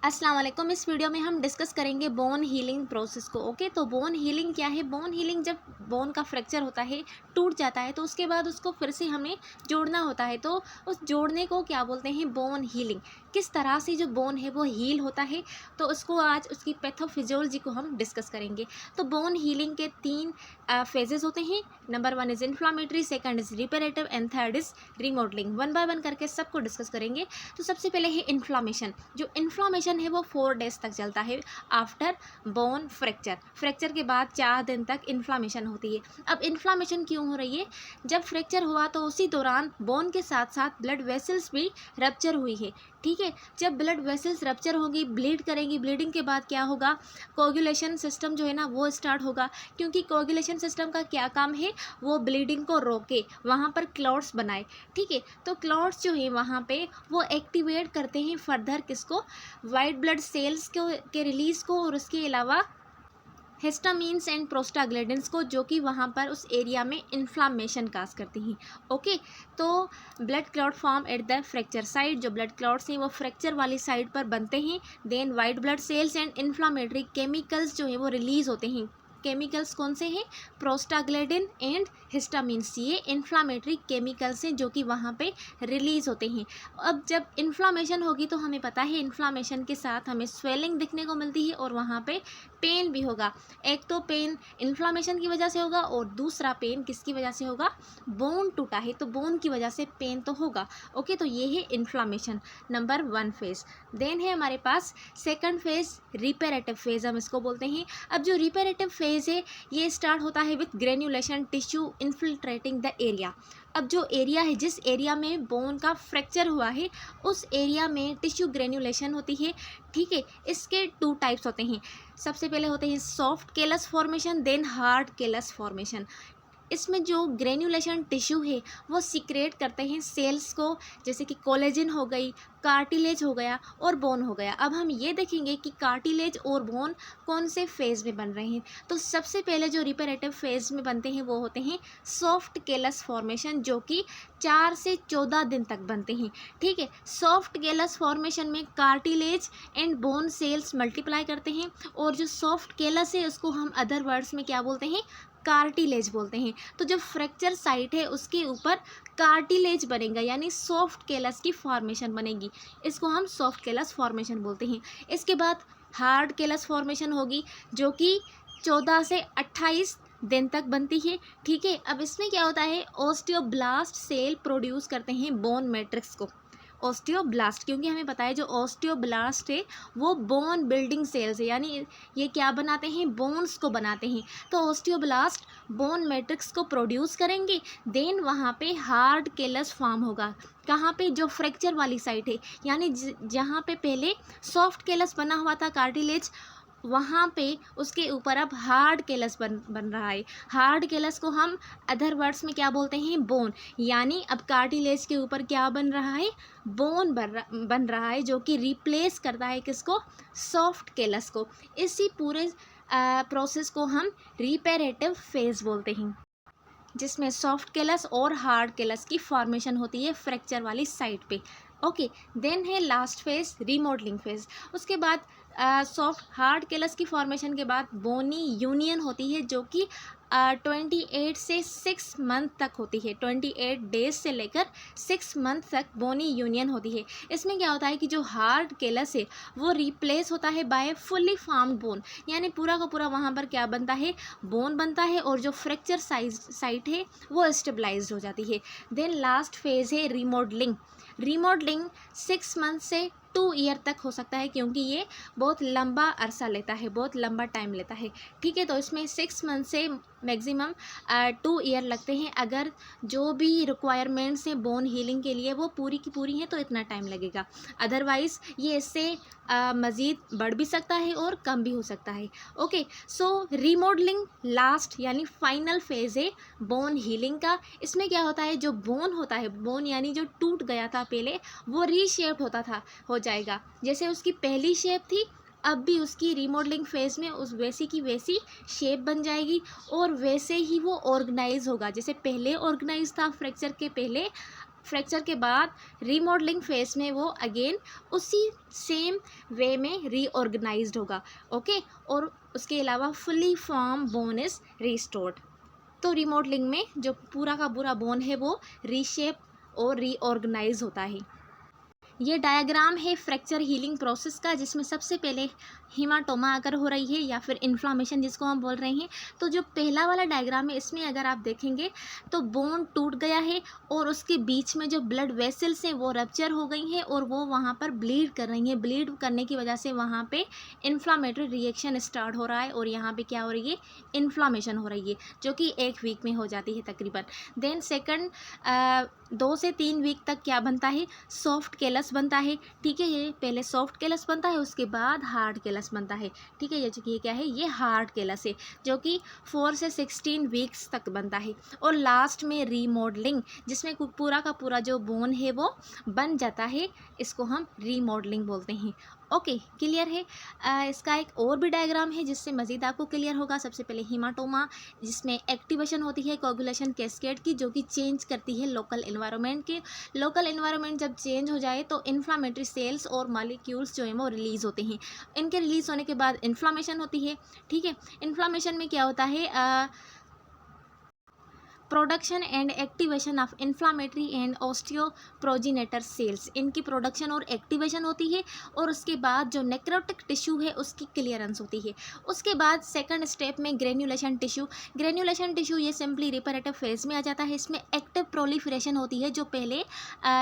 अस्सलाम वालेकुम। इस वीडियो में हम डिस्कस करेंगे बोन हीलिंग प्रोसेस को। ओके, तो बोन हीलिंग क्या है? बोन हीलिंग जब बोन का फ्रैक्चर होता है, टूट जाता है, तो उसके बाद उसको फिर से हमें जोड़ना होता है। तो उस जोड़ने को क्या बोलते हैं? Bone healing. किस तरह से जो बोन है वो हील होता है, तो उसको आज उसकी पैथोफिजियोलॉजी को हम डिस्कस करेंगे। तो बोन हीलिंग के तीन फेजेस होते हैं। Number 1 is inflammatory, second is reparative and third is remodelling. One by one करके सबको डिस्कस करेंगे। तो सबसे पहले है इन्फ्लामेशन। जो इन्फ्लामेशन है वो 4 डेज तक चलता है आफ्टर बोन फ्रैक्चर। फ्रैक्चर के बाद 4 दिन तक इन्फ्लामेशन होती है। अब इन्फ्लामेशन क्यों हो रही है? जब फ्रैक्चर हुआ तो उसी दौरान बोन के साथ साथ ब्लड वेसल्स भी रप्चर हुई है। ठीक है, जब ब्लड वेसल्स रप्चर होगी, ब्लीड करेंगी, ब्लीडिंग के बाद क्या होगा? कोगुलेशन सिस्टम जो है ना वो स्टार्ट होगा, क्योंकि कोगुलेशन सिस्टम का क्या काम है? वो ब्लीडिंग को रोके, वहाँ पर क्लॉट्स बनाए। ठीक है, तो क्लॉट्स जो है वहाँ पे वो एक्टिवेट करते हैं फर्दर किसको? वाइट ब्लड सेल्स को के रिलीज़ को, और उसके अलावा हिस्टामीन्स एंड प्रोस्टाग्लैंडिन्स को, जो कि वहाँ पर उस एरिया में इन्फ्लामेशन काज करती हैं। ओके, तो blood clot form at the fracture site. जो ब्लड क्लॉट्स हैं वो फ्रैक्चर वाली साइड पर बनते हैं। Then white blood cells and inflammatory chemicals जो हैं वो रिलीज़ होते हैं। केमिकल्स कौन से हैं? Prostaglandin and histamines. ये इन्फ्लामेटरी केमिकल्स हैं जो कि वहाँ पे रिलीज़ होते हैं। अब जब इन्फ्लामेशन होगी तो हमें पता है इन्फ्लामेशन के साथ हमें स्वेलिंग दिखने को मिलती है, और वहाँ पे पेन भी होगा। एक तो पेन इन्फ्लामेशन की वजह से होगा, और दूसरा पेन किसकी वजह से होगा? बोन टूटा है तो बोन की वजह से पेन तो होगा। ओके, तो ये है इन्फ्लामेशन, नंबर 1 फेज़। देन है हमारे पास सेकंड फेज़, रिपेरेटिव फेज़ हम इसको बोलते हैं। अब जो रिपेरेटिव फेज़ है ये स्टार्ट होता है with granulation tissue infiltrating the area. अब जो एरिया है, जिस एरिया में बोन का फ्रैक्चर हुआ है, उस एरिया में टिश्यू ग्रेन्युलेशन होती है। ठीक है, इसके 2 टाइप्स होते हैं। सबसे पहले होते हैं soft callus formation, then hard callus formation. इसमें जो ग्रेन्युलेशन टिश्यू है वो सीक्रेट करते हैं सेल्स को, जैसे कि कोलेजन हो गई, कार्टिलेज हो गया और बोन हो गया। अब हम ये देखेंगे कि कार्टिलेज और बोन कौन से फेज़ में बन रहे हैं। तो सबसे पहले जो रिपेरेटिव फेज़ में बनते हैं वो होते हैं सॉफ्ट केलस फॉर्मेशन, जो कि 4 से 14 दिन तक बनते हैं। ठीक है, सॉफ्ट केलस फॉर्मेशन में cartilage and bone cells multiply करते हैं, और जो सॉफ्ट केलस है उसको हम अदर वर्ड्स में क्या बोलते हैं? कार्टिलेज बोलते हैं। तो जो फ्रैक्चर साइट है उसके ऊपर कार्टिलेज बनेगा, यानी सॉफ्ट केलस की फॉर्मेशन बनेगी। इसको हम सॉफ्ट केलस फॉर्मेशन बोलते हैं। इसके बाद हार्ड केलस फॉर्मेशन होगी, जो कि 14 से 28 दिन तक बनती है। ठीक है, अब इसमें क्या होता है? ऑस्टियोब्लास्ट सेल प्रोड्यूस करते हैं बोन मैट्रिक्स को। ऑस्टियोब्लास्ट, क्योंकि हमें पता है जो ऑस्टियोब्लास्ट है वो बोन बिल्डिंग सेल्स है, यानी ये क्या बनाते हैं? बोन्स को बनाते हैं। तो ऑस्टियोब्लास्ट बोन मैट्रिक्स को प्रोड्यूस करेंगे। देन वहाँ पे हार्ड केलस फॉर्म होगा। कहाँ पे? जो फ्रैक्चर वाली साइट है, यानी जहाँ पे पहले सॉफ्ट केलस बना हुआ था, कार्टिलेज, वहाँ पे उसके ऊपर अब हार्ड केलस बन रहा है। हार्ड केलस को हम अदर वर्ड्स में क्या बोलते हैं? बोन। यानी अब कार्टिलेज के ऊपर क्या बन रहा है? बोन बन रहा है, जो कि रिप्लेस करता है किसको? सॉफ्ट केलस को। इसी पूरे प्रोसेस को हम रिपेरेटिव फेज बोलते हैं, जिसमें सॉफ्ट केलस और हार्ड केलस की फॉर्मेशन होती है फ्रैक्चर वाली साइट पे। ओके, देन है लास्ट फेज, रिमॉडलिंग फेज। उसके बाद सॉफ्ट हार्ड केलस की फॉर्मेशन के बाद बोनी यूनियन होती है, जो कि 28 से 6 मंथ तक होती है। 28 डेज से लेकर 6 मंथ तक बोनी यूनियन होती है। इसमें क्या होता है कि जो हार्ड केलस है वो रिप्लेस होता है बाय फुल्ली फॉर्म्ड बोन, यानी पूरा का पूरा वहाँ पर क्या बनता है? बोन बनता है, और जो फ्रैक्चर साइट है वो स्टेबलाइज्ड हो जाती है। देन लास्ट फेज है रिमॉडलिंग। रिमॉडलिंग 6 मंथ से 2 ईयर तक हो सकता है, क्योंकि ये बहुत लंबा अरसा लेता है, बहुत लंबा टाइम लेता है। ठीक है, तो इसमें 6 मंथ से मैक्सिमम 2 ईयर लगते हैं। अगर जो भी रिक्वायरमेंट्स हैं बोन हीलिंग के लिए वो पूरी की पूरी हैं तो इतना टाइम लगेगा। अदरवाइज़ ये इससे मज़ीद बढ़ भी सकता है और कम भी हो सकता है। ओके, सो रिमॉडलिंग लास्ट यानी फाइनल फेज़ है बोन हीलिंग का। इसमें क्या होता है? जो बोन होता है, बोन यानी जो टूट गया था पहले, वो रीशेप्ड होता था, हो जाएगा। जैसे उसकी पहली शेप थी, अब भी उसकी रिमॉडलिंग फेज़ में उस वैसी की वैसी शेप बन जाएगी, और वैसे ही वो ऑर्गेनाइज होगा। जैसे पहले ऑर्गेनाइज था फ्रैक्चर के पहले, फ्रैक्चर के बाद रीमॉडलिंग फेज में वो अगेन उसी सेम वे में रीऑर्गेनाइज्ड होगा। ओके, और उसके अलावा fully form bone is restored. तो रीमॉडलिंग में जो पूरा का पूरा बोन है वो रीशेप और रीऑर्गेनाइज होता है। ये डायग्राम है फ्रैक्चर हीलिंग प्रोसेस का, जिसमें सबसे पहले हीमाटोमा अगर हो रही है या फिर इन्फ्लामेशन जिसको हम बोल रहे हैं। तो जो पहला वाला डायग्राम है इसमें अगर आप देखेंगे तो बोन टूट गया है और उसके बीच में जो ब्लड वेसल्स हैं वो रप्चर हो गई हैं और वो वहाँ पर ब्लीड कर रही हैं। ब्लीड करने की वजह से वहाँ पे इन्फ्लामेटरी रिएक्शन स्टार्ट हो रहा है और यहाँ पे क्या हो रही है, इन्फ्लामेशन हो रही है, जो कि 1 वीक में हो जाती है तकरीबन। देन सेकंड 2 से 3 वीक तक क्या बनता है, सॉफ्ट कैलस बनता है। ठीक है, ये पहले सॉफ्ट कैलस बनता है, उसके बाद हार्ड कैलस बनता है। ठीक है, ये क्या है, ये हार्ड कैलस है, जो कि 4 से 16 वीक्स तक बनता है। और लास्ट में रीमॉडलिंग, जिसमें पूरा का पूरा जो बोन है वो बन जाता है, इसको हम रीमॉडलिंग बोलते हैं। ओके, क्लियर है। इसका एक और भी डायग्राम है जिससे मज़ीद आपको क्लियर होगा। सबसे पहले हीमाटोमा, जिसमें एक्टिवेशन होती है कोगुलेशन कैस्केड की, जो कि चेंज करती है लोकल एनवायरनमेंट के। लोकल एनवायरनमेंट जब चेंज हो जाए तो इन्फ्लामेटरी सेल्स और मॉलिक्यूल्स जो हैं वो रिलीज़ होते हैं। इनके रिलीज़ होने के बाद इन्फ्लामेशन होती है। ठीक है, इन्फ्लामेशन में क्या होता है, production and activation of inflammatory and osteoprogenitor cells, इनकी प्रोडक्शन और एक्टिवेशन होती है और उसके बाद जो नेक्रोटिक टिश्यू है उसकी क्लियरेंस होती है। उसके बाद सेकंड स्टेप में ग्रेन्युलेशन टिश्यू। ग्रेन्युलेशन टिश्यू ये सिंपली रिपेरेटिव फेज में आ जाता है। इसमें एक्टिव प्रोलिफरेशन होती है। जो पहले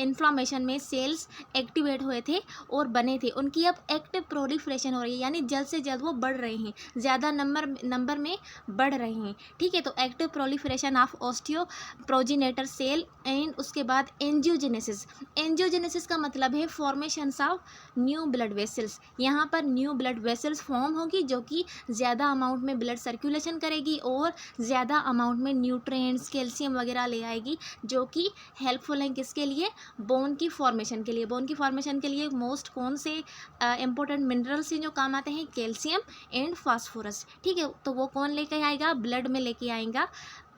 इन्फ्लामेशन में सेल्स एक्टिवेट हुए थे और बने थे, उनकी अब एक्टिव प्रोलिफरेशन हो रही है, यानी जल्द से जल्द वो बढ़ रहे हैं, ज़्यादा नंबर में बढ़ रहे हैं। ठीक है, तो active proliferation of osteoprogenitor cell and उसके बाद एंजियोजेनेसिस। एंजियोजेनेसिस का मतलब है formations of new blood vessels. यहाँ पर न्यू ब्लड वेसल्स फॉर्म होगी, जो कि ज़्यादा अमाउंट में ब्लड सर्कुलेशन करेगी और ज़्यादा अमाउंट में न्यूट्रिएंट्स, कैल्शियम वगैरह ले आएगी, जो कि हेल्पफुल हैं किसके लिए, बोन की फॉर्मेशन के लिए। बोन की फॉर्मेशन के लिए मोस्ट कौन से इंपॉर्टेंट मिनरल्स हैं जो काम आते हैं, कैल्शियम एंड फास्फोरस। ठीक है, तो वो कौन लेके आएगा, ब्लड में लेके आएगा।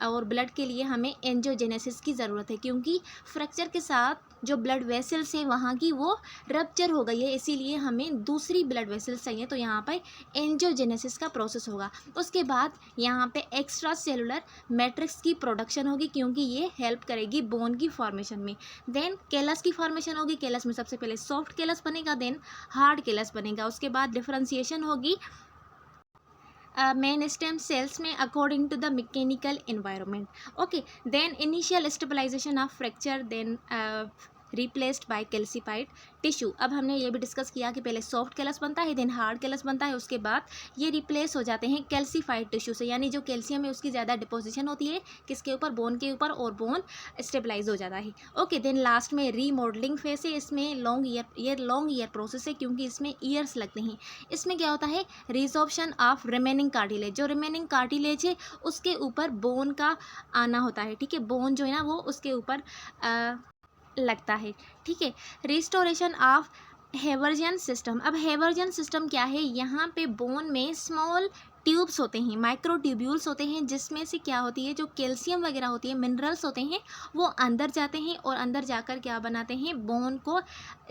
और ब्लड के लिए हमें एंजियोजेनेसिस की ज़रूरत है, क्योंकि फ्रैक्चर के साथ जो ब्लड वेसल्स हैं वहाँ की वो रप्चर हो गई है, इसीलिए हमें दूसरी ब्लड वेसल्स चाहिए। तो यहाँ पर एंजियोजेनेसिस का प्रोसेस होगा। उसके बाद यहाँ पे एक्स्ट्रा सेलुलर मैट्रिक्स की प्रोडक्शन होगी, क्योंकि ये हेल्प करेगी बोन की फॉर्मेशन में। देन कैलस की फॉर्मेशन होगी। कैलस में सबसे पहले सॉफ्ट कैलस बनेगा, देन हार्ड कैलस बनेगा। उसके बाद डिफरेंशिएशन होगी मेन स्टेम सेल्स में according to the mechanical environment. Okay, then initial stabilization of fracture, then replaced by calcified tissue. अब हमने ये भी डिस्कस किया कि पहले सॉफ्ट कैलस बनता है, देन हार्ड कैलस बनता है, उसके बाद ये रिप्लेस हो जाते हैं कैल्सिफाइड टिश्यू से, यानी जो कैल्शियम है उसकी ज़्यादा डिपोजिशन होती है किसके ऊपर, बोन के ऊपर, और बोन स्टेबलाइज हो जाता है। ओके, देन लास्ट में रीमॉडलिंग फेस है। इसमें लॉन्ग ईयर प्रोसेस है, क्योंकि इसमें ईयर्स लगते हैं। इसमें क्या होता है, रिजॉर्प्शन ऑफ रिमेनिंग कार्टिलेज। जो रिमेनिंग कार्टिलेज है उसके ऊपर बोन का आना होता है। ठीक है, बोन जो है ना वो उसके ऊपर लगता है। ठीक है, रिस्टोरेशन ऑफ हेवर्जियन सिस्टम। अब हेवर्जियन सिस्टम क्या है, यहाँ पे बोन में स्मॉल ट्यूब्स होते हैं, माइक्रो ट्यूब्यूल्स होते हैं, जिसमें से क्या होती है, जो कैल्शियम वगैरह होती है, मिनरल्स होते हैं, वो अंदर जाते हैं और अंदर जाकर क्या बनाते हैं, बोन को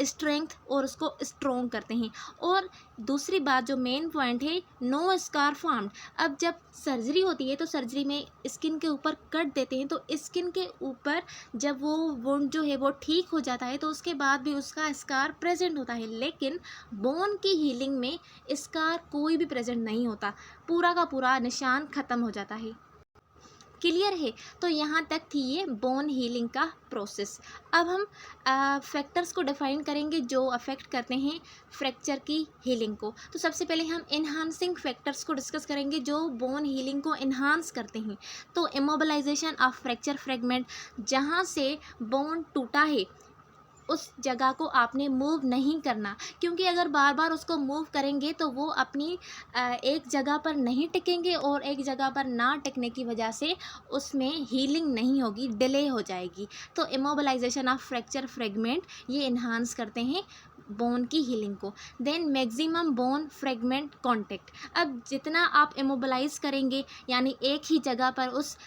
स्ट्रेंथ और उसको स्ट्रॉन्ग करते हैं। और दूसरी बात जो मेन पॉइंट है, नो स्कार फॉर्म्ड। अब जब सर्जरी होती है तो सर्जरी में स्किन के ऊपर कट देते हैं, तो स्किन के ऊपर जब वो वुंड जो है वो ठीक हो जाता है तो उसके बाद भी उसका स्कार प्रेजेंट होता है, लेकिन बोन की हीलिंग में स्कार कोई भी प्रेजेंट नहीं होता, पूरा का पूरा निशान ख़त्म हो जाता है। क्लियर है। तो यहाँ तक थी ये बोन हीलिंग का प्रोसेस। अब हम फैक्टर्स को डिफाइन करेंगे जो अफेक्ट करते हैं फ्रैक्चर की हीलिंग को। तो सबसे पहले हम इन्हांसिंग फैक्टर्स को डिस्कस करेंगे जो बोन हीलिंग को इन्हांस करते हैं। तो इमोबिलाइजेशन ऑफ फ्रैक्चर फ्रेगमेंट, जहाँ से बोन टूटा है उस जगह को आपने मूव नहीं करना, क्योंकि अगर बार बार उसको मूव करेंगे तो वो अपनी एक जगह पर नहीं टिकेंगे, और एक जगह पर ना टिकने की वजह से उसमें हीलिंग नहीं होगी, डिले हो जाएगी। तो इमोबलाइजेशन ऑफ फ्रैक्चर फ्रेगमेंट ये इन्हांस करते हैं बोन की हीलिंग को। Then maximum bone fragment contact, अब जितना आप इमोबलाइज करेंगे यानी एक ही जगह पर उस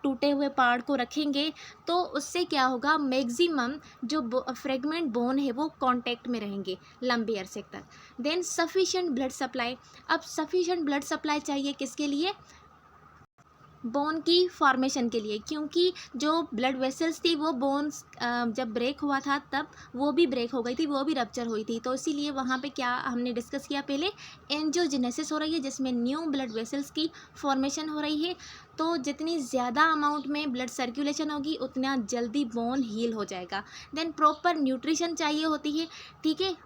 टूटे हुए पार्ट को रखेंगे, तो उससे क्या होगा, मैक्सिमम जो फ्रेगमेंट बोन है वो कांटेक्ट में रहेंगे लंबे अरसे तक। देन सफिशिएंट ब्लड सप्लाई, अब सफिशिएंट ब्लड सप्लाई चाहिए किसके लिए, बोन की फॉर्मेशन के लिए, क्योंकि जो ब्लड वेसल्स थी वो बोन्स जब ब्रेक हुआ था तब वो भी ब्रेक हो गई थी, वो भी रप्चर हुई थी। तो इसीलिए वहाँ पे क्या हमने डिस्कस किया पहले, एंजियोजेनेसिस हो रही है जिसमें न्यू ब्लड वेसल्स की फॉर्मेशन हो रही है। तो जितनी ज़्यादा अमाउंट में ब्लड सर्कुलेशन होगी उतना जल्दी बोन हील हो जाएगा। देन प्रॉपर न्यूट्रिशन चाहिए होती है, ठीक है।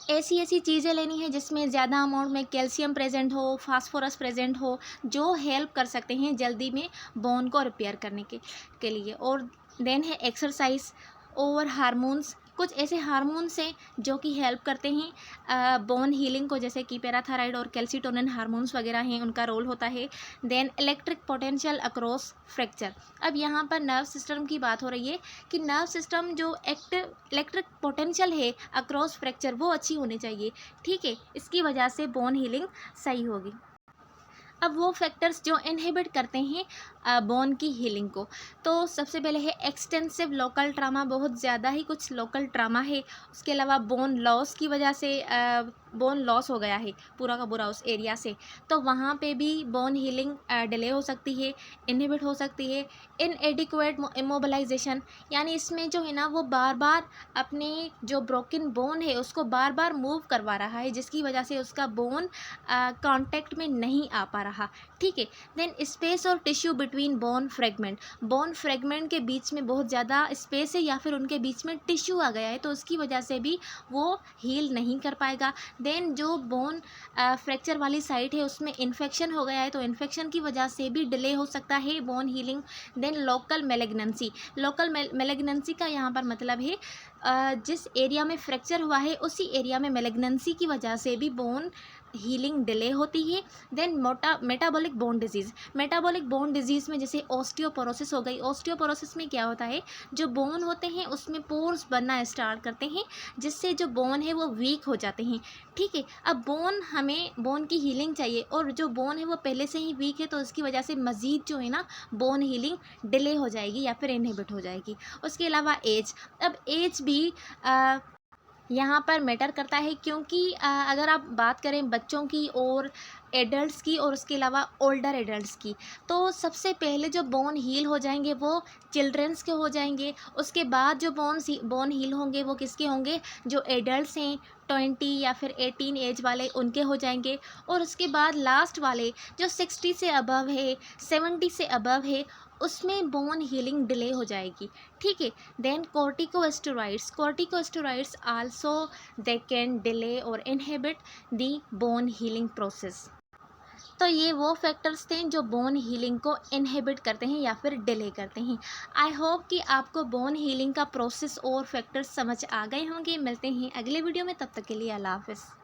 ऐसी ऐसी चीज़ें लेनी है जिसमें ज़्यादा अमाउंट में कैल्शियम प्रेजेंट हो, फास्फोरस प्रेजेंट हो, जो हेल्प कर सकते हैं जल्दी में बोन को रिपेयर करने के लिए। और देन है एक्सरसाइज और हार्मोन्स, कुछ ऐसे हार्मोन्स हैं जो कि हेल्प करते हैं बोन हीलिंग को, जैसे कि पैराथायराइड और कैल्सीटोनिन हार्मोन्स वगैरह हैं, उनका रोल होता है। Then electric potential across fracture, अब यहाँ पर नर्व सिस्टम की बात हो रही है कि नर्व सिस्टम जो एक्टिव इलेक्ट्रिक पोटेंशियल है अक्रॉस फ्रैक्चर वो अच्छी होनी चाहिए, ठीक है। इसकी वजह से बोन हीलिंग सही होगी। अब वो फैक्टर्स जो इनहिबिट करते हैं बोन की हीलिंग को, तो सबसे पहले है एक्सटेंसिव लोकल ट्रामा, बहुत ज़्यादा ही कुछ लोकल ट्रामा है। उसके अलावा बोन लॉस की वजह से बोन लॉस हो गया है पूरा का पूरा उस एरिया से, तो वहाँ पे भी बोन हीलिंग डिले हो सकती है, इनहिबिट हो सकती है। इनएडिक्वेट इमोबलाइजेशन, यानी इसमें जो है ना वो बार बार अपने जो ब्रोकन बोन है उसको बार बार मूव करवा रहा है, जिसकी वजह से उसका बोन कांटेक्ट में नहीं आ पा रहा, ठीक है। देन स्पेस और टिश्यू बिटवीन बोन फ्रेगमेंट के बीच में बहुत ज़्यादा स्पेस है या फिर उनके बीच में टिश्यू आ गया है, तो उसकी वजह से भी वो हील नहीं कर पाएगा। देन जो बोन फ्रैक्चर वाली साइट है उसमें इन्फेक्शन हो गया है, तो इन्फेक्शन की वजह से भी डिले हो सकता है bone healing. Then local malignancy का यहाँ पर मतलब है जिस एरिया में फ्रैक्चर हुआ है उसी एरिया में मेलेग्नेंसी की वजह से भी बोन हीलिंग डिले होती है। देन मेटाबॉलिक बोन डिजीज़ में जैसे ऑस्टियोपोरोसिस हो गई, ऑस्टियोपोरोसिस में क्या होता है, जो बोन होते हैं उसमें पोर्स बनना स्टार्ट करते हैं, जिससे जो बोन है वो वीक हो जाते हैं, ठीक है। अब हमें बोन की हीलिंग चाहिए और जो बोन है वो पहले से ही वीक है, तो उसकी वजह से मज़ीद जो है ना बोन हीलिंग डिले हो जाएगी या फिर इनहिबिट हो जाएगी। उसके अलावा एज, अब एज भी यहाँ पर मैटर करता है, क्योंकि अगर आप बात करें बच्चों की और एडल्ट्स की और उसके अलावा ओल्डर एडल्ट्स की, तो सबसे पहले जो बोन हील हो जाएंगे वो चिल्ड्रंस के हो जाएंगे। उसके बाद जो बोन हील होंगे वो किसके होंगे, जो एडल्ट्स हैं 20 या फिर 18 एज वाले उनके हो जाएंगे। और उसके बाद लास्ट वाले जो 60 से अबव है, 70 से अबव है, उसमें बोन हीलिंग डिले हो जाएगी, ठीक है। Then corticosteroids also they can delay और inhibit the bone healing process. तो ये वो फैक्टर्स थे जो बोन हीलिंग को इनहिबिट करते हैं या फिर डिले करते हैं। आई होप कि आपको बोन हीलिंग का प्रोसेस और फैक्टर्स समझ आ गए होंगे। मिलते हैं अगले वीडियो में, तब तक के लिए अल्लाह हाफ़िज़।